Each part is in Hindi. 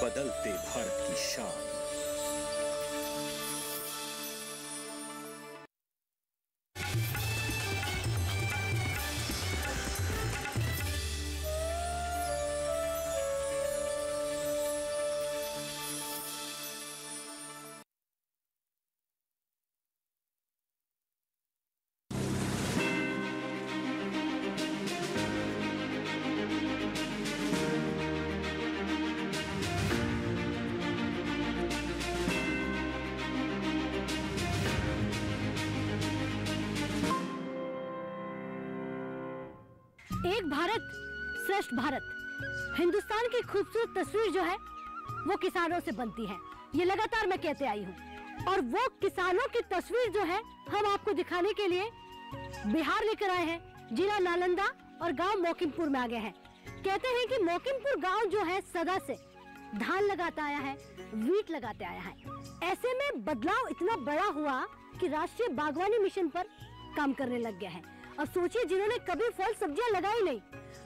बदलते भारत की शान। एक भारत श्रेष्ठ भारत, हिंदुस्तान की खूबसूरत तस्वीर जो है वो किसानों से बनती है। ये लगातार मैं कहते आई हूँ, और वो किसानों की तस्वीर जो है हम आपको दिखाने के लिए बिहार लेकर आए हैं। जिला नालंदा और गांव मोकिमपुर में आ गए हैं। कहते हैं कि मोकिमपुर गांव जो है सदा से धान लगाता आया है, वीट लगाते आया है। ऐसे में बदलाव इतना बड़ा हुआ कि राष्ट्रीय बागवानी मिशन पर काम करने लग गया है। और सोचिए, जिन्होंने कभी फल सब्जियां लगाई नहीं,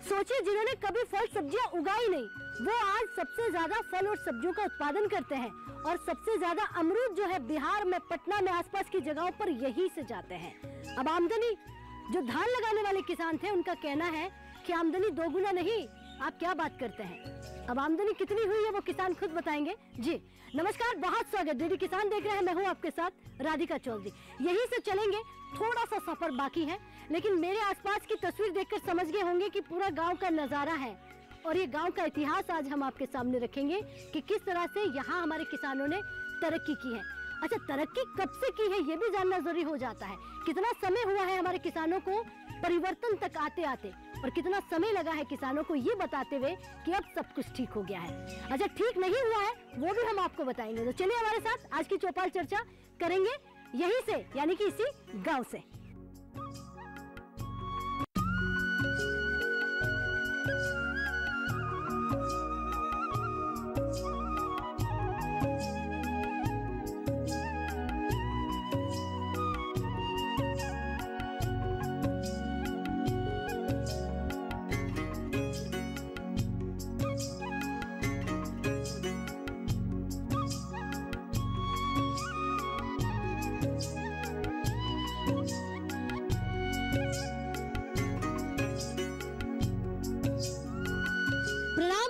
सोचिए जिन्होंने कभी फल सब्जियां उगाई नहीं, वो आज सबसे ज्यादा फल और सब्जियों का उत्पादन करते हैं। और सबसे ज्यादा अमरूद जो है बिहार में, पटना में, आसपास की जगहों पर यही से जाते हैं। अब आमदनी, जो धान लगाने वाले किसान थे उनका कहना है कि आमदनी दोगुना नहीं, आप क्या बात करते हैं। अब आमदनी कितनी हुई है वो किसान खुद बताएंगे। जी नमस्कार, बहुत स्वागत। डीडी किसान देख रहे हैं, मैं हूँ आपके साथ राधिका चौधरी। यहीं से चलेंगे, थोड़ा सा सफर बाकी है, लेकिन मेरे आसपास की तस्वीर देखकर समझ गए होंगे कि पूरा गांव का नजारा है। और ये गांव का इतिहास आज हम आपके सामने रखेंगे कि किस तरह से यहाँ हमारे किसानों ने तरक्की की है। अच्छा, तरक्की कब से की है ये भी जानना जरूरी हो जाता है। कितना समय हुआ है हमारे किसानों को परिवर्तन तक आते आते, और कितना समय लगा है किसानों को ये बताते हुए कि अब सब कुछ ठीक हो गया है। अच्छा, ठीक नहीं हुआ है वो भी हम आपको बताएंगे। तो चलिए हमारे साथ आज की चौपाल चर्चा करेंगे यहीं से, यानी कि इसी गांव से।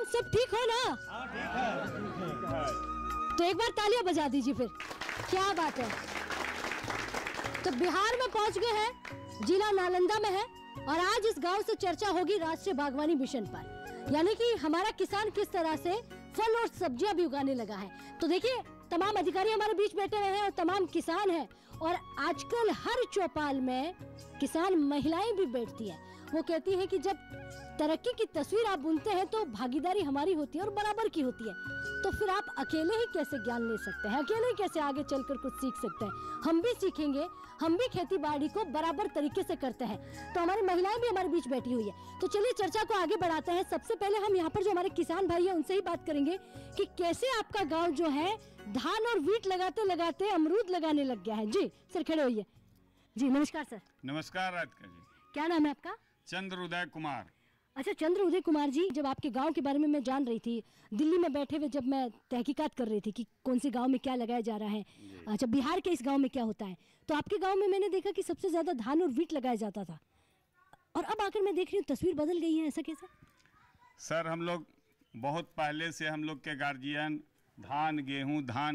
सब ठीक हो ना? ठीक है। तो एक बार तालियां बजा दीजिए फिर। क्या बात है। तो बिहार में पहुंच गए हैं, जिला नालंदा में है, और आज इस गांव से चर्चा होगी राष्ट्रीय बागवानी मिशन पर, यानी कि हमारा किसान किस तरह से फल और सब्जियां भी उगाने लगा है। तो देखिए, तमाम अधिकारी हमारे बीच बैठे हुए हैं और तमाम किसान हैं, और आजकल हर चौपाल में किसान महिलाएं भी बैठती है। वो कहती है कि जब तरक्की की तस्वीर आप बुनते हैं तो भागीदारी हमारी होती है और बराबर की होती है। तो फिर आप अकेले ही कैसे ज्ञान ले सकते हैं, अकेले ही कैसे आगे चलकर कुछ सीख सकते हैं। हम भी सीखेंगे, हम भी खेती बाड़ी को बराबर तरीके से करते हैं। तो हमारी महिलाएं भी हमारे बीच बैठी हुई है। तो चलिए चर्चा को आगे बढ़ाते हैं। सबसे पहले हम यहाँ पर जो हमारे किसान भाई है उनसे ही बात करेंगे कि कैसे आपका गाँव जो है धान और वीट लगाते लगाते अमरूद लगाने लग गया है। जी सर, खड़े होइए। जी नमस्कार सर। नमस्कार राधिका जी। क्या नाम है आपका? चंद्र उदय कुमार। अच्छा, चंद्र उदय कुमार जी, जब आपके गांव के बारे में मैं जान रही थी, दिल्ली में बैठे हुए जब मैं तहकीकात कर रही थी कि कौन से गांव में क्या लगाया जा रहा है, अच्छा बिहार के इस गांव में क्या होता है, तो आपके गांव में मैंने देखा कि सबसे ज्यादा धान और वीट लगाया जाता था, और अब आकर मैं देख रही हूँ तस्वीर बदल गई है। ऐसा कैसे? सर, हम लोग बहुत पहले से हम लोग के गार्जियन धान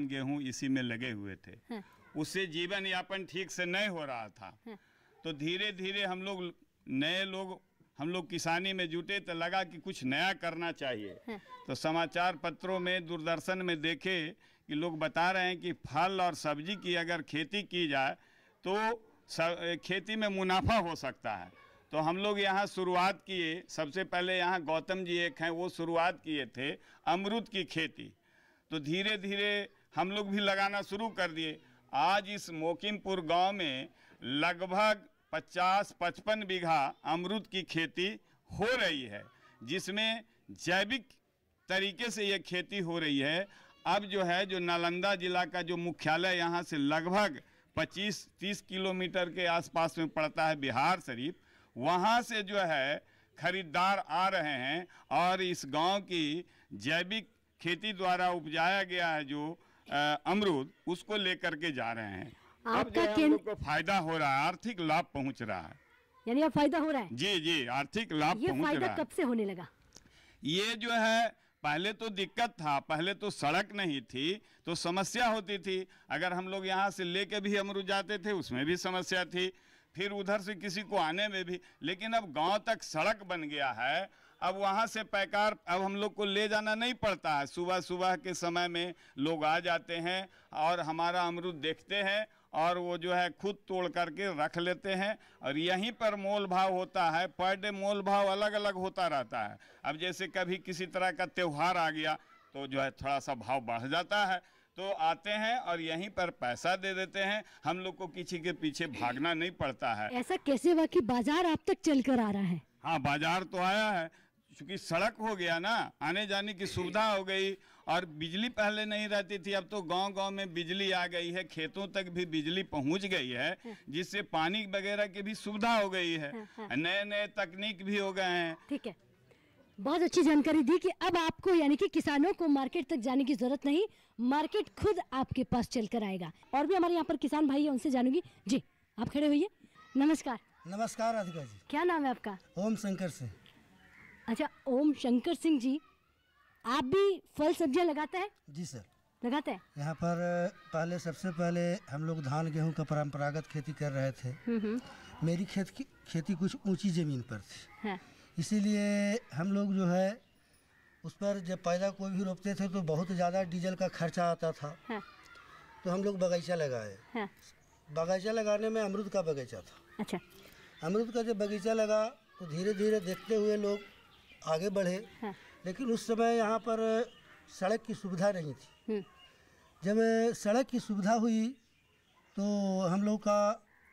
गेहूँ इसी में लगे हुए थे। हाँ। उससे जीवन यापन ठीक से नहीं हो रहा था। हाँ। तो धीरे धीरे हम लोग किसानी में जुटे, तो लगा कि कुछ नया करना चाहिए। हाँ। तो समाचार पत्रों में, दूरदर्शन में देखे कि लोग बता रहे हैं कि फल और सब्जी की अगर खेती की जाए तो खेती में मुनाफा हो सकता है। तो हम लोग यहाँ शुरुआत किए। सबसे पहले यहाँ गौतम जी एक हैं, वो शुरुआत किए थे अमरूद की खेती। तो धीरे धीरे हम लोग भी लगाना शुरू कर दिए। आज इस मोकिमपुर गांव में लगभग 50-55 बीघा अमरूद की खेती हो रही है, जिसमें जैविक तरीके से ये खेती हो रही है। अब जो नालंदा जिला का जो मुख्यालय यहाँ से लगभग 25-30 किलोमीटर के आसपास में पड़ता है, बिहार शरीफ, वहाँ से खरीदार आ रहे हैं और इस गांव की जैविक खेती द्वारा उपजाया गया है जो अमरूद, उसको लेकर के जा रहे हैं। अब जो है हम लोग को फायदा हो रहा है, आर्थिक लाभ पहुंच रहा है। यानी अब फायदा हो रहा है? जी जी, आर्थिक लाभ पहुंच रहा है। ये फायदा कब से होने लगा? ये जो है पहले तो दिक्कत था, पहले तो सड़क नहीं थी तो समस्या होती थी। अगर हम लोग यहाँ से लेके भी अमरूद जाते थे उसमें भी समस्या थी, फिर उधर से किसी को आने में भी। लेकिन अब गांव तक सड़क बन गया है, अब वहाँ से पैकार अब हम लोग को ले जाना नहीं पड़ता है। सुबह सुबह के समय में लोग आ जाते हैं और हमारा अमरूद देखते हैं और वो जो है खुद तोड़ करके रख लेते हैं और यहीं पर मोल भाव होता है। पर डे मोल भाव अलग अलग होता रहता है। अब जैसे कभी किसी तरह का त्यौहार आ गया तो जो है थोड़ा सा भाव बढ़ जाता है, तो आते हैं और यहीं पर पैसा दे देते हैं। हम लोग को किसी के पीछे भागना नहीं पड़ता है। ऐसा कैसे हुआ कि बाजार आप तक चल कर आ रहा है? हाँ, बाजार तो आया है क्योंकि सड़क हो गया ना, आने जाने की सुविधा हो गई। और बिजली पहले नहीं रहती थी, अब तो गांव गांव में बिजली आ गई है, खेतों तक भी बिजली पहुंच गई है, जिससे पानी वगैरह की भी सुविधा हो गई है। नए नए तकनीक भी हो गए हैं। ठीक है, बहुत अच्छी जानकारी दी कि अब आपको यानी कि किसानों को मार्केट तक जाने की जरूरत नहीं, मार्केट खुद आपके पास चल कर आएगा। और भी हमारे यहाँ पर किसान भाई है, उनसे जानूंगी। जी, आप खड़े होइए। नमस्कार। नमस्कार राधिका जी। क्या नाम है आपका? ओम शंकर सिंह। अच्छा, ओम शंकर सिंह जी, आप भी फल सब्जियां लगाते हैं? जी सर, लगाते हैं। यहाँ पर पहले सबसे पहले हम लोग धान गेहूं का परंपरागत खेती कर रहे थे। मेरी खेती कुछ ऊंची ज़मीन पर थी। हाँ। इसीलिए हम लोग जो है उस पर जब पैदा कोई भी रोपते थे तो बहुत ज़्यादा डीजल का खर्चा आता था। हाँ। तो हम लोग बगीचा लगाए। हाँ। बगीचा लगाने में अमरूद का बगीचा था। अच्छा। अमरूद का जब बगीचा लगा तो धीरे धीरे देखते हुए लोग आगे बढ़े। हाँ। लेकिन उस समय यहाँ पर सड़क की सुविधा नहीं थी। जब सड़क की सुविधा हुई तो हम लोग का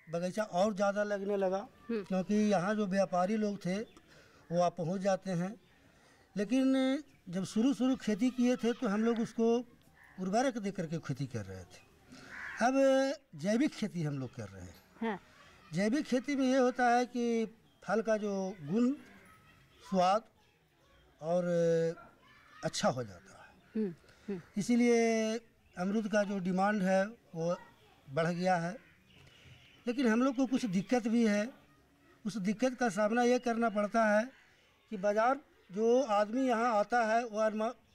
बगीचा और ज़्यादा लगने लगा, क्योंकि यहाँ जो व्यापारी लोग थे वो आप पहुँच जाते हैं। लेकिन जब शुरू खेती किए थे तो हम लोग उसको उर्वरक दे करके खेती कर रहे थे। अब जैविक खेती हम लोग कर रहे हैं। हाँ। जैविक खेती में ये होता है कि फल का जो गुण, स्वाद और अच्छा हो जाता है। इसीलिए अमरूद का जो डिमांड है वो बढ़ गया है। लेकिन हम लोग को कुछ दिक्कत भी है। उस दिक्कत का सामना ये करना पड़ता है कि बाज़ार जो आदमी यहाँ आता है वो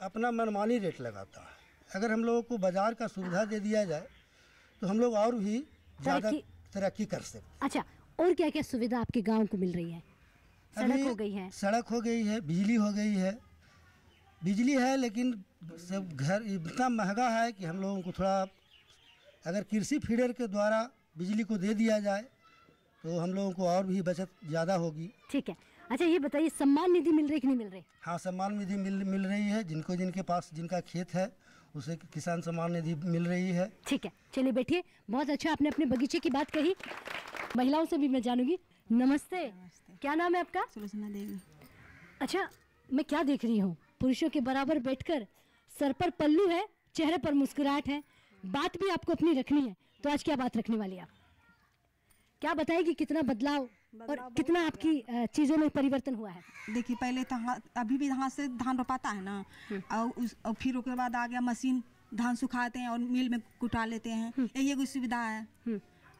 अपना मनमानी रेट लगाता है। अगर हम लोगों को बाज़ार का सुविधा दे दिया जाए तो हम लोग और भी ज़्यादा तरक्की कर सकते। अच्छा, और क्या क्या सुविधा आपके गांव को मिल रही है? सड़क हो गई है? सड़क हो गई है, बिजली हो गई है। बिजली है लेकिन सब घर इतना महंगा है कि हम लोगों को थोड़ा, अगर कृषि फीडर के द्वारा बिजली को दे दिया जाए तो हम लोगों को और भी बचत ज़्यादा होगी। ठीक है। अच्छा, ये बताइए, सम्मान निधि मिल रही कि नहीं मिल रही? हाँ, सम्मान निधि मिल रही है। जिनके पास जिनका खेत है उसे किसान सम्मान निधि मिल रही है। ठीक है, चलिए बैठिए। बहुत अच्छा, आपने अपने बगीचे की बात कही। महिलाओं से भी मैं जानूंगी। नमस्ते। क्या नाम है आपका? सुलोचना देवी। अच्छा, मैं क्या देख रही हूँ, पुरुषों के बराबर बैठकर, सर पर पल्लू है, चेहरे पर मुस्कुराहट है, बात भी आपको अपनी रखनी है। तो आज क्या बात रखने वाली आप? क्या बताएगी कितना बदलाव और कितना आपकी चीज़ों में परिवर्तन हुआ है? देखिए, पहले तो अभी भी हाथ से धान रोपाता है ना, और फिर उसके बाद आ गया मशीन, धान सुखाते हैं और मिल में कुटा लेते हैं। यही कोई सुविधा है।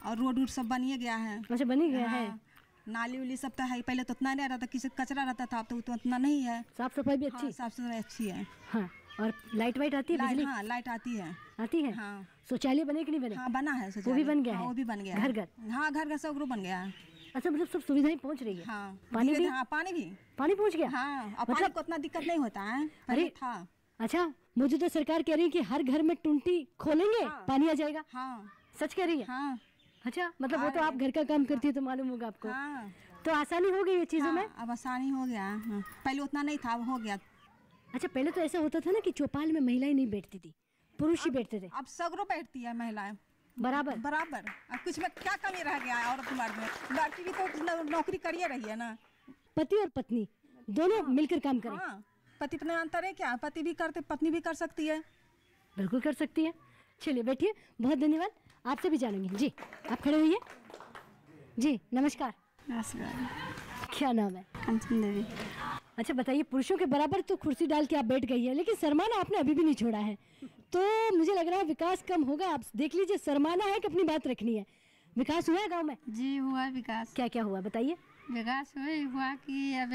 और रोड सब बनिए गया है। अच्छा, बनी गया है। नाली उली सब तो है। पहले तो उतना नहीं रहता, किसी कचरा रहता था, अब तो उतना नहीं है। साफ सफाई भी अच्छी? साफ सफाई अच्छी है। हाँ। और लाइट वाइट आती है? बिजली? हाँ, लाइट आती है। आती है? हाँ। शौचालय बने कि नहीं बने? हाँ, बना है। वो भी बन गया है? वो भी बन गया, घर घर? हाँ, घर घर सब बन गया है। अच्छा, मतलब सब सुविधाएं पहुंच रही है? हाँ। पानी भी? हाँ, पानी भी पहुंच गया। हाँ, अब पानी को उतना दिक्कत नहीं होता है। अरे था। अच्छा, मौजूदा सरकार कह रही है कि हर घर में टुंटी खोलेंगे। हाँ। पानी आ जाएगा। हाँ। सच कह रही है? हाँ। अच्छा, मतलब वो तो आप घर का काम करती है तो मालूम होगा आपको। हाँ। तो आसानी हो गई ये चीजों में? अब आसानी हो गया। पहले उतना नहीं था, अब हो गया। अच्छा, पहले तो ऐसा होता था ना कि चौपाल में महिलाएं नहीं बैठती थी, पुरुष ही बैठते थे। अब सगरों बैठती है महिलाएं बराबर। अब कुछ में क्या कमी रह गया है? औरत मर्द में लड़की भी तो नौकरी करिए रही है ना। पति और पत्नी दोनों मिलकर काम करें। हाँ, पति पत्नी अंतर है क्या? पति भी करते, पत्नी भी कर सकती है। बिल्कुल कर सकती है। चलिए बैठिए, बहुत धन्यवाद। आपसे भी जानेंगे। जी, आप खड़े होइए। जी, नमस्कार। नमस्कार। क्या नाम है? कंचन देवी। अच्छा बताइए, पुरुषों के बराबर तो कुर्सी डाल के आप बैठ गई है, लेकिन शर्माना आपने अभी भी नहीं छोड़ा है, तो मुझे लग रहा है विकास कम होगा। आप देख लीजिए, शर्माना है कि अपनी बात रखनी है। विकास हुआ है गांव में? जी हुआ विकास। क्या क्या हुआ बताइए। विकास हुआ कि अब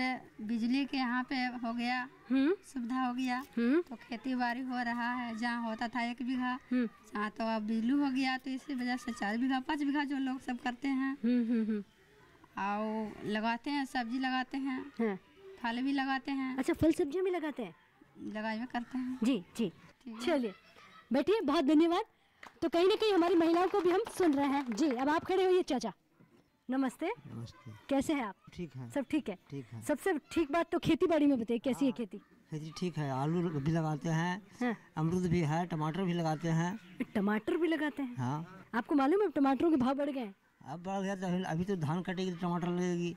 बिजली के यहाँ पे हो गया, सुविधा हो गया, तो खेती बाड़ी हो रहा है। जहाँ होता था 1 बीघा, जहाँ तो अब बिजली हो गया, तो इसी वजह से 4 बीघा 5 बीघा जो लोग सब करते हैं और लगाते हैं, सब्जी लगाते हैं, फल भी लगाते हैं। अच्छा, फल सब्जियाँ भी लगाते हैं? लगाए करते हैं। जी जी, चलिए बैठिए, बहुत धन्यवाद। तो कहीं ना कहीं हमारी महिलाओं को भी हम सुन रहे हैं। जी, अब आप खड़े होइए। चाचा नमस्ते। नमस्ते। कैसे हैं आप? ठीक है। सब ठीक है? ठीक है। सबसे ठीक बात तो खेती बाड़ी में बताइए, कैसी है खेती? खेती ठीक है, आलू भी लगाते हैं, अमरूद भी है, टमाटर भी लगाते हैं। टमाटर भी लगाते हैं? हाँ। आपको मालूम है टमाटरों के भाव बढ़ गए? अब बढ़ गया तो अभी तो धान कटेगी तो टमाटर लगेगी।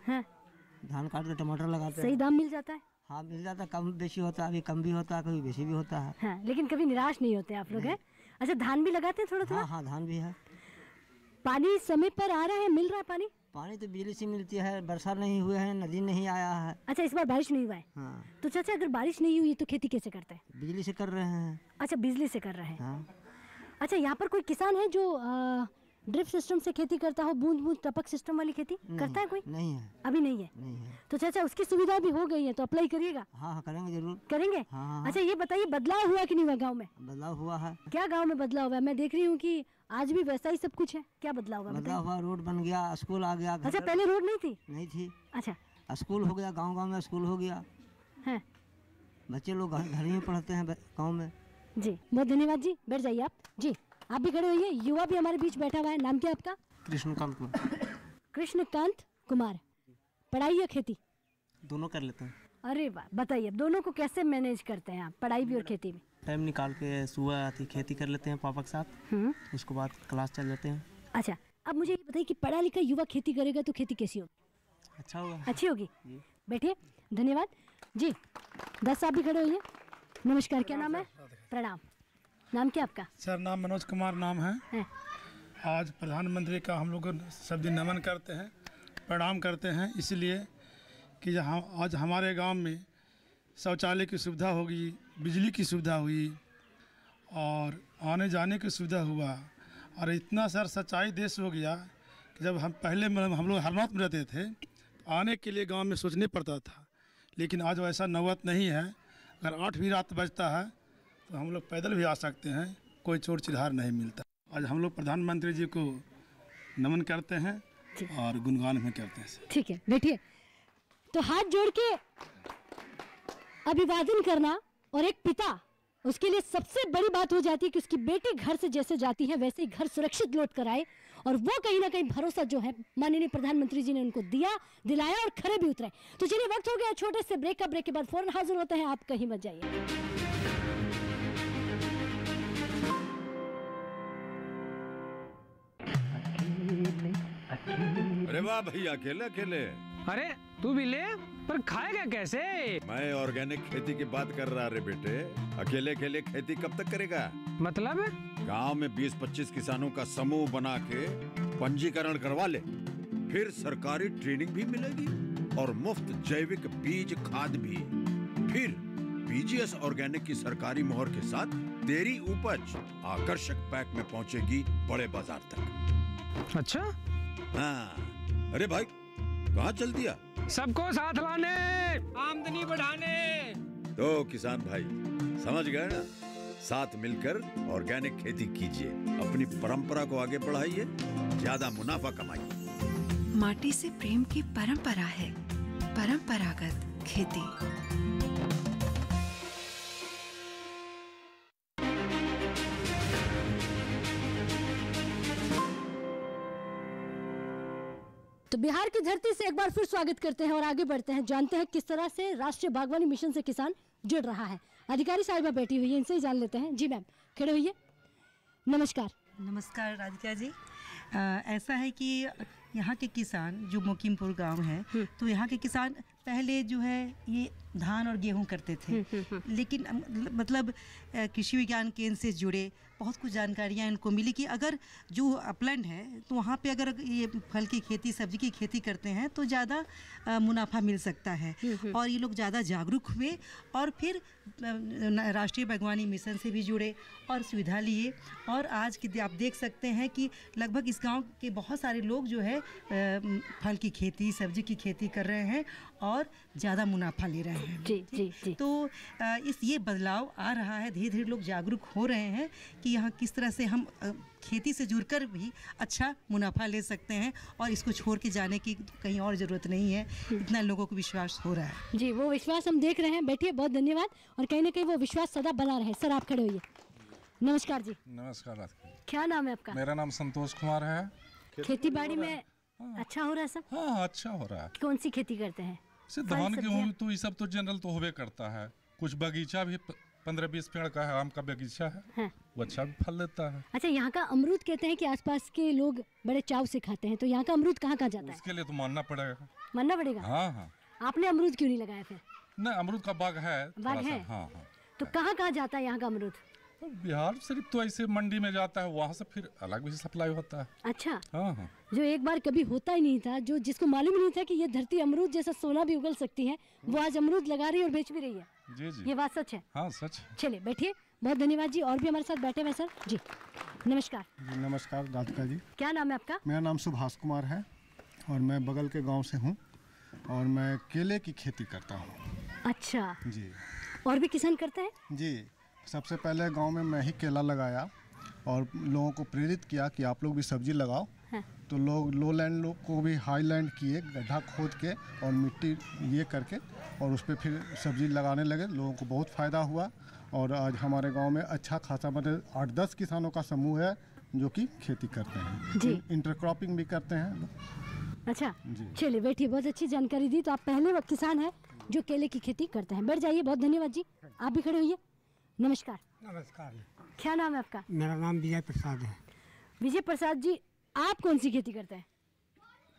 धान काट के टमाटर लगाते हैं। सही दाम मिल जाता है? हाँ मिल जाता है, कम बेशी होता है, अभी कम भी होता है, कभी बेशी भी होता है। हाँ, लेकिन कभी निराश नहीं होते आप लोग हैं? अच्छा, धान भी लगाते हैं थोड़ा थोड़ा? हाँ धान भी है। पानी समय पर आ रहा है, मिल रहा है पानी? पानी तो बिजली से मिलती है, वर्षा नहीं हुए है, नदी नहीं आया है। अच्छा, इस बार बारिश नहीं हुआ है? हाँ। तो चाचा, अगर बारिश नहीं हुई तो खेती कैसे करते हैं? बिजली से कर रहे हैं। अच्छा, बिजली से कर रहे हैं। हाँ। अच्छा, यहाँ पर कोई किसान है जो ड्रिप सिस्टम से खेती करता हो, बूंद बूंद टपक सिस्टम वाली खेती करता है कोई? नहीं है। अभी नहीं है? नहीं है। तो चाचा, उसकी सुविधा भी हो गई है तो अप्लाई करिएगा। हाँ करेंगे जरूर। करेंगे? हाँ। अच्छा, ये बताइए, बदलाव हुआ कि नहीं हुआ गाँव में? बदलाव हुआ है। क्या गाँव में बदलाव हुआ है? मैं देख रही हूँ कि आज भी वैसा ही सब कुछ है। क्या बदलाव हुआ? बदलाव हुआ, रोड बन गया, स्कूल आ गया। अच्छा, पहले रोड नहीं थी? नहीं थी। अच्छा, स्कूल हो गया, गांव में स्कूल हो गया है। बच्चे लोग घर ही में पढ़ते हैं गांव में। जी, बहुत धन्यवाद जी। बैठ जाइए आप। जी, आप भी खड़े होइए। युवा भी हमारे बीच बैठा हुआ है। नाम क्या आपका? कृष्णकांत कुमार। कृष्णकांत कुमार। पढ़ाई या खेती? दोनों कर लेते हैं। अरे वाह, बताइए दोनों को कैसे मैनेज करते हैं आप, पढ़ाई भी और खेती भी? टाइम निकाल के सुबह आती खेती कर लेते हैं पापा के साथ, उसके बाद क्लास चल जाते हैं। अच्छा, अब मुझे ये बताइए कि पढ़ा लिखा युवा खेती करेगा तो खेती कैसी होगी? अच्छा होगा। अच्छी होगी। बैठिए, धन्यवाद जी। 10 आप भी खड़े होइए। नमस्कार, क्या नाम है? प्रणाम। नाम क्या आपका? सर, नाम मनोज कुमार नाम है। आज प्रधानमंत्री का हम लोग सब दिन नमन करते हैं, प्रणाम करते हैं, इसलिए कि आज हमारे गांव में शौचालय की सुविधा होगी, बिजली की सुविधा हुई और आने जाने की सुविधा हुआ। और इतना सर सच्चाई देश हो गया कि जब हम लोग हरनौत में रहते थे, आने के लिए गांव में सोचने पड़ता था, लेकिन आज वैसा नौबत नहीं है। अगर 8 भी रात बजता है तो हम लोग पैदल भी आ सकते हैं, कोई चोर चिल्हार नहीं मिलता। आज हम लोग प्रधानमंत्री जी को नमन करते हैं और गुणगान भी करते हैं। ठीक है, बैठिए। तो हाथ जोड़ के अभिवादन करना और एक पिता, उसके लिए सबसे बड़ी बात हो जाती है कि उसकी बेटी घर से जैसे जाती है वैसे ही घर सुरक्षित लौट कर आए। और वो कहीं ना कहीं भरोसा जो है माननीय प्रधानमंत्री जी ने उनको दिलाया और खरे भी उतरे। तो चलिए, वक्त हो गया छोटे से ब्रेक का। ब्रेक के बाद फौरन हाजिर होते हैं, आप कहीं मत जाइए। अरे वाह भैया, अकेले अकेले। अरे तू भी ले, पर खाएगा कैसे? मैं ऑर्गेनिक खेती की बात कर रहा रे बेटे। अकेले अकेले खेती कब तक करेगा? मतलब गांव में 20-25 किसानों का समूह बना के पंजीकरण करवा ले, फिर सरकारी ट्रेनिंग भी मिलेगी और मुफ्त जैविक बीज खाद भी। फिर पीजीएस ऑर्गेनिक की सरकारी मोहर के साथ तेरी उपज आकर्षक पैक में पहुंचेगी बड़े बाजार तक। अच्छा? हाँ। अरे भाई, कहाँ चल दिया? सबको साथ लाने, आमदनी बढ़ाने। तो किसान भाई समझ गए ना? साथ मिलकर ऑर्गेनिक खेती कीजिए, अपनी परंपरा को आगे बढ़ाइए, ज्यादा मुनाफा कमाइए। माटी से प्रेम की परंपरा है परंपरागत खेती। तो बिहार की धरती से एक बार फिर स्वागत करते हैं और आगे बढ़ते हैं, जानते हैं किस तरह से राष्ट्रीय बागवानी मिशन से किसान जुड़ रहा है। अधिकारी साहिबा बैठी हुई है, इनसे ही जान लेते हैं। जी मैम, खड़े होइए। नमस्कार। नमस्कार राधिका जी। ऐसा है कि यहाँ के किसान जो मोकीमपुर गांव है, तो यहाँ के किसान पहले जो है ये धान और गेहूं करते थे, लेकिन मतलब कृषि विज्ञान केंद्र से जुड़े बहुत कुछ जानकारियाँ इनको मिली कि अगर जो अपलैंड है तो वहाँ पे अगर ये फल की खेती, सब्जी की खेती करते हैं तो ज़्यादा मुनाफा मिल सकता है। और ये लोग ज़्यादा जागरूक हुए और फिर राष्ट्रीय बागवानी मिशन से भी जुड़े और सुविधा लिए। और आज की आप देख सकते हैं कि लगभग इस गांव के बहुत सारे लोग जो है फल की खेती, सब्जी की खेती कर रहे हैं और ज़्यादा मुनाफा ले रहे हैं। जी। तो ये बदलाव आ रहा है, धीरे धीरे लोग जागरूक हो रहे हैं कि यहाँ किस तरह से हम खेती से जुड़कर भी अच्छा मुनाफा ले सकते हैं और इसको छोड़ के जाने की कहीं और ज़रूरत नहीं है। इतना लोगों को विश्वास हो रहा है। जी, वो विश्वास हम देख रहे हैं। बैठिए, बहुत धन्यवाद। और कहीं ना कहीं वो विश्वास सदा बना रहे। सर, आप खड़े होइए। नमस्कार जी। नमस्कार। क्या नाम है आपका? मेरा नाम संतोष कुमार है। खेती बाड़ी में अच्छा हो रहा है सब? हाँ, अच्छा हो रहा है। कौन सी खेती करते हैं? धान गेहूँ तो ये सब तो जनरल तो होबे करता है। कुछ बगीचा भी 15-20 पेड़ का है, आम का बगीचा है, वो अच्छा भी फल देता है। अच्छा, यहाँ का अमरूद कहते हैं कि आसपास के लोग बड़े चाव से खाते हैं, तो यहाँ का अमरूद कहाँ जाता है? उसके लिए तो मानना पड़ेगा। मानना पड़ेगा? हाँ। आपने अमरूद क्यों नहीं लगाया फिर? नहीं, अमरूद का बाग है। बाग है? हाँ। तो कहाँ जाता है यहाँ का अमरूद? बिहार सिर्फ तो ऐसे मंडी में जाता है, वहाँ से फिर अलग भी सप्लाई होता है। अच्छा। हाँ। जो एक बार कभी होता ही नहीं था, जो जिसको मालूम ही नहीं था कि ये धरती अमरूद जैसा सोना भी उगल सकती है, वो आज अमरूद लगा रही है और बेच भी रही है। जी। ये बात सच है? हाँ, सच। चलिए बैठिए, बहुत धन्यवाद जी। और भी हमारे साथ बैठे हुए सर जी। नमस्कार। नमस्कार राधिका जी। क्या नाम है आपका? मेरा नाम सुभाष कुमार है और मैं बगल के गांव से हूँ और मैं केले की खेती करता हूँ। अच्छा जी। और भी किसान करते हैं? जी, सबसे पहले गांव में मैं ही केला लगाया और लोगों को प्रेरित किया कि आप लोग भी सब्जी लगाओ। तो लोग लो लैंड लोग को भी हाई लैंड किए, गड्ढा खोद के और मिट्टी ये करके और उस पर फिर सब्जी लगाने लगे। लोगों को बहुत फ़ायदा हुआ और आज हमारे गांव में अच्छा खासा मतलब 8-10 किसानों का समूह है जो कि खेती करते हैं। इंटरक्रॉपिंग भी करते हैं। अच्छा, चलिए बैठिए, बहुत अच्छी जानकारी दी। तो आप पहले वो किसान हैं जो केले की खेती करते हैं। बैठ जाइए, बहुत धन्यवाद जी। आप भी खड़े होइए। नमस्कार। नमस्कार। क्या नाम है आपका? मेरा नाम विजय प्रसाद है। विजय प्रसाद जी, आप कौन सी खेती करते हैं?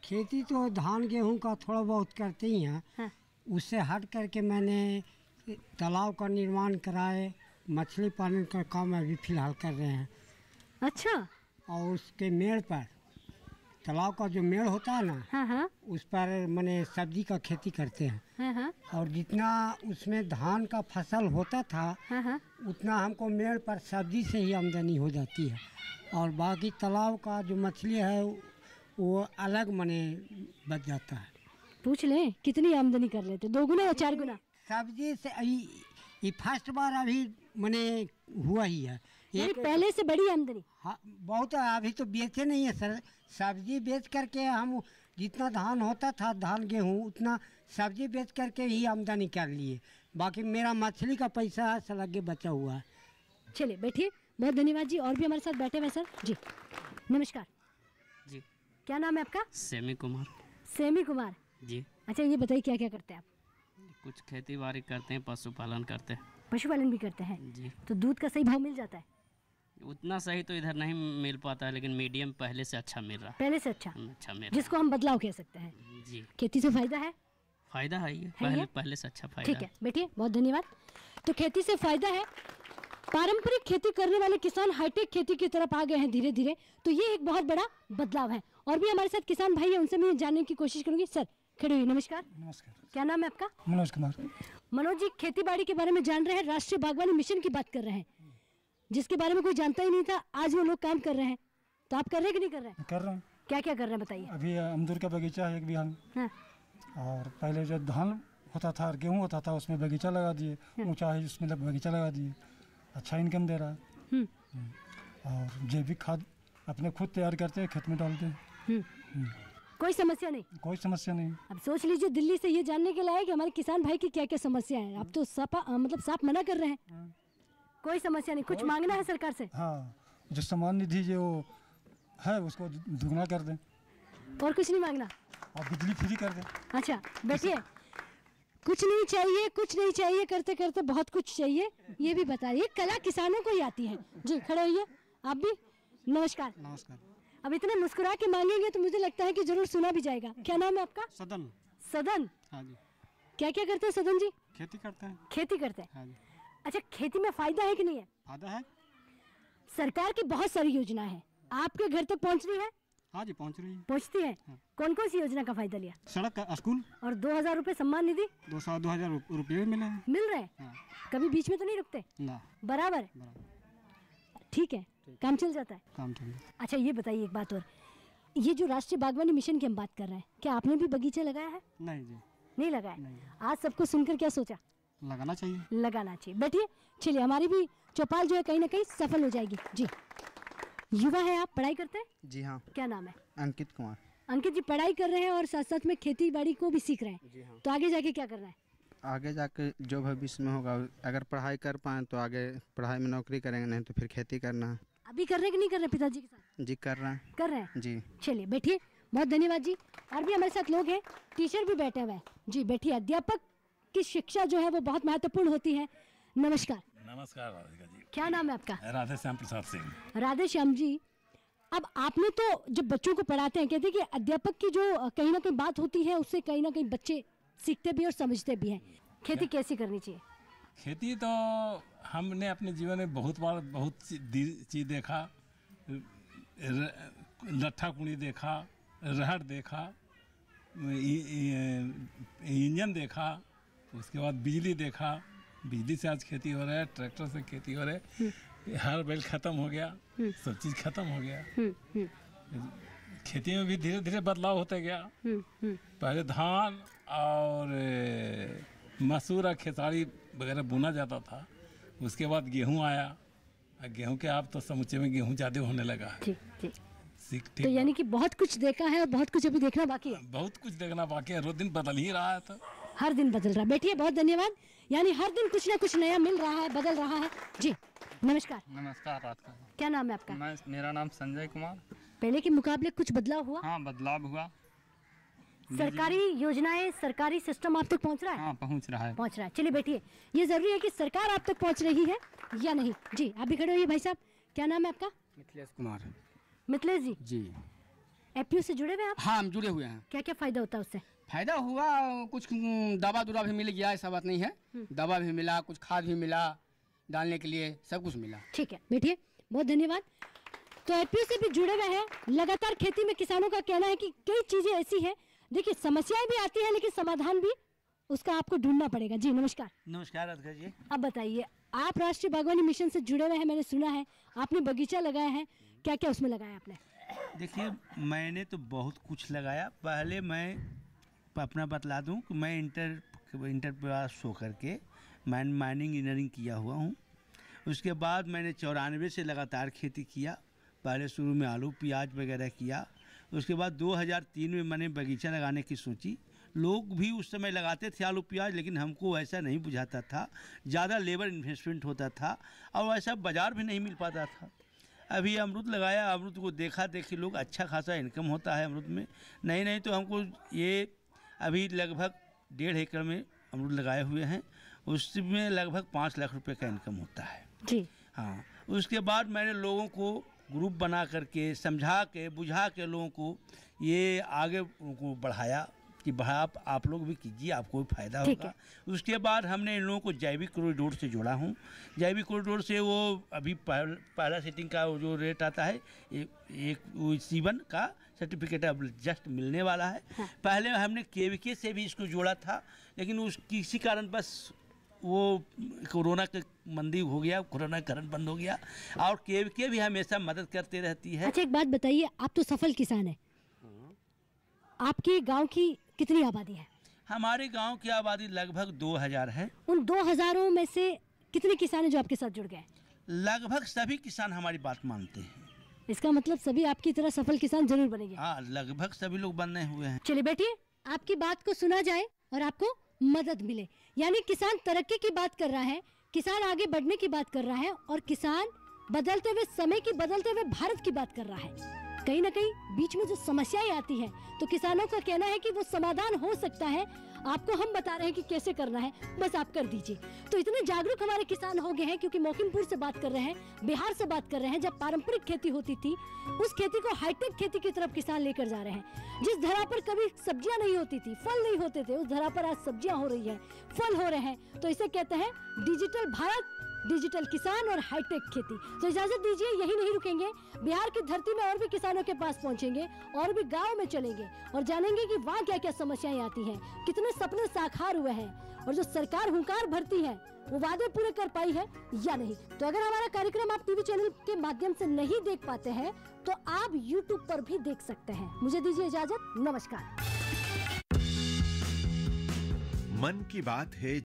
खेती तो धान गेहूं का थोड़ा बहुत करते ही हैं। उससे हट करके मैंने तालाब का निर्माण कराए, मछली पालन का काम अभी फिलहाल कर रहे हैं। अच्छा। और उसके मेड़ पर, तालाब का जो मेड़ होता है ना, उस पर मैंने सब्जी का खेती करते हैं। और जितना उसमें धान का फसल होता था उतना हमको मेड़ पर सब्जी से ही आमदनी हो जाती है। और बाकी तालाब का जो मछली है वो अलग मने बच जाता है। पूछ लें कितनी आमदनी कर लेते? 2 गुना या 4 गुना? सब्जी से ये फर्स्ट बार अभी मने हुआ ही है। पहले से बड़ी आमदनी? हाँ, बहुत। अभी तो बेचे नहीं है सर, सब्जी बेच करके हम जितना धान होता था, धान गेहूँ, उतना सब्जी बेच करके ही आमदनी कर लिए। बाकी मेरा मछली का पैसा सलगे बचा हुआ है। चलिए बैठिए, बहुत धन्यवाद जी। और भी हमारे साथ बैठे हुए सर जी। नमस्कार जी। क्या नाम है आपका? सेमी कुमार। सेमी कुमार जी। अच्छा, ये बताइए क्या क्या करते हैं आप? कुछ खेती बाड़ी करते हैं, पशुपालन करते हैं। पशुपालन भी करते हैं जी। तो दूध का सही भाव मिल जाता है? उतना सही तो इधर नहीं मिल पाता है, लेकिन मीडियम पहले से अच्छा मिल रहा है। पहले से अच्छा मिल रहा जिसको हम बदलाव कह सकते हैं। जी। खेती से फायदा है? फायदा है ये, पहले से अच्छा फायदा। ठीक है, बैठिए, बहुत धन्यवाद। तो खेती से फायदा है। पारंपरिक खेती करने वाले किसान हाईटेक खेती की तरफ आ गए हैं धीरे धीरे, तो ये एक बहुत बड़ा बदलाव है। और भी हमारे साथ किसान भाई हैं, उनसे मैं जानने की कोशिश करूंगी। सर खड़े हुई। नमस्कार। नमस्कार। क्या नाम है आपका? मनोज कुमार। मनोज जी, खेती बाड़ी के बारे में जान रहे हैं, राष्ट्रीय बागवानी मिशन की बात कर रहे हैं, जिसके बारे में कोई जानता ही नहीं था, आज वो लोग काम कर रहे हैं। तो आप कर रहे हैं कि नहीं कर रहे हैं? कर रहा हूँ। क्या क्या कर रहे हैं बताइए। अभी अमरूद का बगीचा है 1 बीघा में। और पहले जो धान होता था और गेहूँ होता था उसमें बगीचा लगा दिए, ऊँचा है उसमें बगीचा लगा दिए, अच्छा इनकम दे रहा है। और जैविक खाद अपने खुद तैयार करते हैं, खेत में डालते हैं। कोई समस्या नहीं? कोई समस्या नहीं। अब सोच लीजिए, दिल्ली से ये जानने के लिए आए कि हमारे किसान भाई की क्या क्या समस्या है। आप तो साफ मना कर रहे हैं। कोई समस्या नहीं। कुछ मांगना है सरकार से? हाँ, जो सम्मान निधि जो है उसको दुगना कर दें। और कुछ नहीं मांगना? और बिजली फ्री कर दें। अच्छा बैठिए। कुछ नहीं चाहिए, कुछ नहीं चाहिए करते करते बहुत कुछ चाहिए। ये भी बताइए, कला किसानों को ही आती है। जी खड़े होइए आप भी। नमस्कार। नमस्कार। अब इतने मुस्कुरा के मांगेंगे तो मुझे लगता है कि जरूर सुना भी जाएगा। क्या नाम है आपका? सदन। सदन? हाँ जी। क्या क्या करते हैं सदन जी? खेती करते हैं। खेती करते हैं। हाँ जी। अच्छा, खेती में फायदा है कि नहीं है? फायदा है। सरकार की बहुत सारी योजना है, आपके घर तक पहुंच रही है? हाँ जी, पहुंच रही है। पहुंचती है। कौन कौन सी योजना का फायदा लिया? सड़क का, स्कूल। और 2000 रुपए सम्मान निधि? 2000 रुपये भी मिले हैं। मिल रहे हैं। हाँ। कभी बीच में तो नहीं रुकते? ना। बराबर। ठीक है, काम चल जाता है। काम चल। अच्छा, ये बताइए एक बात और, ये जो राष्ट्रीय बागवानी मिशन की हम बात कर रहे हैं, क्या आपने भी बगीचा लगाया है? नहीं जी। नहीं लगाया। आज सबको सुनकर क्या सोचा? लगाना चाहिए। लगाना चाहिए। बैठिए, चलिए, हमारी भी चौपाल जो है कहीं ना कहीं सफल हो जाएगी। जी, युवा है आप, पढ़ाई करते हैं? जी हाँ। क्या नाम है? अंकित कुमार। अंकित जी पढ़ाई कर रहे हैं और साथ साथ में खेती बाड़ी को भी सीख रहे हैं। जी हाँ। तो आगे जाके क्या करना है? आगे जाके जो भविष्य में होगा, अगर पढ़ाई कर पाएँ तो आगे पढ़ाई में नौकरी करेंगे, नहीं तो फिर खेती करना है। अभी कर रहे हैं कि नहीं कर रहे पिताजी के साथ? जी कर रहे हैं। कर रहे हैं जी। चलिए बैठिए, बहुत धन्यवाद जी। और भी हमारे साथ लोग हैं, टीचर भी बैठे हुए हैं। जी बैठिए। अध्यापक की शिक्षा जो है वो बहुत महत्वपूर्ण होती है। नमस्कार। नमस्कार राधिका जी। क्या नाम है आपका? राधे श्याम प्रसाद सिंह। राधे श्याम जी, अब आपने तो जब बच्चों को पढ़ाते हैं, कहते हैं कि अध्यापक की जो कहीं ना कहीं बात होती है उससे कहीं ना कहीं बच्चे सीखते भी और समझते भी हैं। खेती कैसी करनी चाहिए? खेती तो हमने अपने जीवन में बहुत बार बहुत चीज़ देखा, लट्ठा कुड़ी देखा, रहड़ देखा, इंजन देखा, उसके बाद बिजली देखा। बिजली से आज खेती हो रहा है, ट्रैक्टर से खेती हो रहा है, हर बैल खत्म हो गया, सब चीज़ खत्म हो गया। खेती में भी धीरे धीरे बदलाव होता गया। पहले धान और मसूर और खेसारी वगैरह बुना जाता था, उसके बाद गेहूं आया। गेहूं के आप तो समूचे में गेहूं ज़्यादा होने लगा है। ठीक। तो यानी कि बहुत कुछ देखा है और बहुत कुछ अभी देखना बाकी है। बहुत कुछ देखना बाकी है, रोज दिन बदल ही रहा है। तो हर दिन बदल रहा है। बैठिए, बहुत धन्यवाद। यानी हर दिन कुछ ना कुछ नया मिल रहा है, बदल रहा है। जी नमस्कार। नमस्कार राधिका। क्या नाम है आपका? मेरा नाम संजय कुमार। पहले के मुकाबले कुछ बदलाव हुआ? हाँ, बदलाव हुआ। सरकारी योजनाएं, सरकारी सिस्टम आप तक पहुंच रहा है? हाँ, पहुंच रहा है। पहुंच रहा है। चलिए बैठिए, ये जरूरी है कि सरकार आप तक पहुंच रही है या नहीं। जी आप भी खड़े होइए। भाई साहब, क्या नाम है आपका? मिथिलेश कुमार। मिथिलेश जी। जी। एपीओ से जुड़े हुए आप? हाँ, हम जुड़े हुए हैं। क्या क्या फायदा होता है उससे? फायदा हुआ, कुछ दवा दुरा भी मिल गया, ऐसा बात नहीं है। दवा भी मिला, कुछ खाद भी मिला डालने के लिए, सब कुछ मिला। ठीक है, बैठिए, बहुत धन्यवाद। तो एपीओ से भी जुड़े हुए हैं। लगातार खेती में किसानों का कहना है कि कई चीजें ऐसी हैं, देखिए समस्याएं भी आती हैं लेकिन समाधान भी उसका आपको ढूंढना पड़ेगा। जी नमस्कार। नमस्कार राधिका जी। अब बताइए, आप राष्ट्रीय बागवानी मिशन से जुड़े हुए हैं, मैंने सुना है आपने बगीचा लगाया है, क्या क्या उसमें लगाया आपने? देखिए, मैंने तो बहुत कुछ लगाया। पहले मैं अपना बतला दूं कि मैं इंटर पास होकर के माइनिंग इंजीनियरिंग किया हुआ हूं। उसके बाद मैंने 94 से लगातार खेती किया। पहले शुरू में आलू प्याज वगैरह किया। उसके बाद 2003 में मैंने बगीचा लगाने की सोची। लोग भी उस समय लगाते थे आलू प्याज, लेकिन हमको ऐसा नहीं बुझाता था, ज़्यादा लेबर इन्वेस्टमेंट होता था और ऐसा बाज़ार भी नहीं मिल पाता था। अभी अमरूद लगाया, अमरूद को देखी लोग, अच्छा खासा इनकम होता है अमरूद में। नहीं तो हमको ये अभी लगभग 1.5 एकड़ में अमरूद लगाए हुए हैं, उसमें लगभग 5 लाख रुपए का इनकम होता है। जी हाँ। उसके बाद मैंने लोगों को ग्रुप बना करके समझा के बुझा के लोगों को ये आगे उनको बढ़ाया कि आप लोग भी कीजिए, आपको भी फायदा होगा। उसके बाद हमने इन लोगों को जैविक कॉरिडोर से जोड़ा हूँ। जैविक कॉरिडोर से वो अभी पहला सेटिंग का जो रेट आता है, एक C1 का सर्टिफिकेट अब जस्ट मिलने वाला है। हाँ। पहले हमने KVK से भी इसको जोड़ा था, लेकिन उस किसी कारण बस वो कोरोना का मंदी हो गया, कोरोना का कारण बंद हो गया। और KVK भी हमेशा मदद करते रहती है। अच्छा, एक बात बताइए, आप तो सफल किसान हैं, आपके गांव की कितनी आबादी है? हमारे गांव की आबादी लगभग 2000 है। उन 2000 में से कितने किसान हैं जो आपके साथ जुड़ गए? लगभग सभी किसान हमारी बात मानते हैं। इसका मतलब सभी आपकी तरह सफल किसान जरूर बनेंगे। हाँ, लगभग सभी लोग बनने हुए हैं। चलिए बैठिए, आपकी बात को सुना जाए और आपको मदद मिले। यानी किसान तरक्की की बात कर रहा है, किसान आगे बढ़ने की बात कर रहा है और किसान बदलते हुए समय की, बदलते हुए भारत की बात कर रहा है। कहीं ना कहीं बीच में जो समस्याएं आती हैं तो किसानों का कहना है कि वो समाधान हो सकता है, आपको हम बता रहे हैं कि कैसे करना है, बस आप कर दीजिए। तो इतने जागरूक हमारे किसान हो गए हैं, क्योंकि मौकिमपुर से बात कर रहे हैं, बिहार से बात कर रहे हैं। जब पारंपरिक खेती होती थी उस खेती को हाईटेक खेती की तरफ किसान लेकर जा रहे हैं। जिस धरा पर कभी सब्जियां नहीं होती थी, फल नहीं होते थे, उस धरा पर आज सब्जियां हो रही है, फल हो रहे हैं। तो इसे कहते हैं डिजिटल भारत, डिजिटल किसान और हाईटेक खेती। तो इजाजत दीजिए, यही नहीं रुकेंगे, बिहार की धरती में और भी किसानों के पास पहुंचेंगे और भी गांव में चलेंगे और जानेंगे कि वहाँ क्या क्या समस्याएं आती हैं, कितने सपने साकार हुए हैं और जो सरकार हुंकार भरती है वो वादे पूरे कर पाई है या नहीं। तो अगर हमारा कार्यक्रम आप टीवी चैनल के माध्यम से नहीं देख पाते हैं तो आप यूट्यूब पर भी देख सकते हैं। मुझे दीजिए इजाजत, नमस्कार। मन की बात है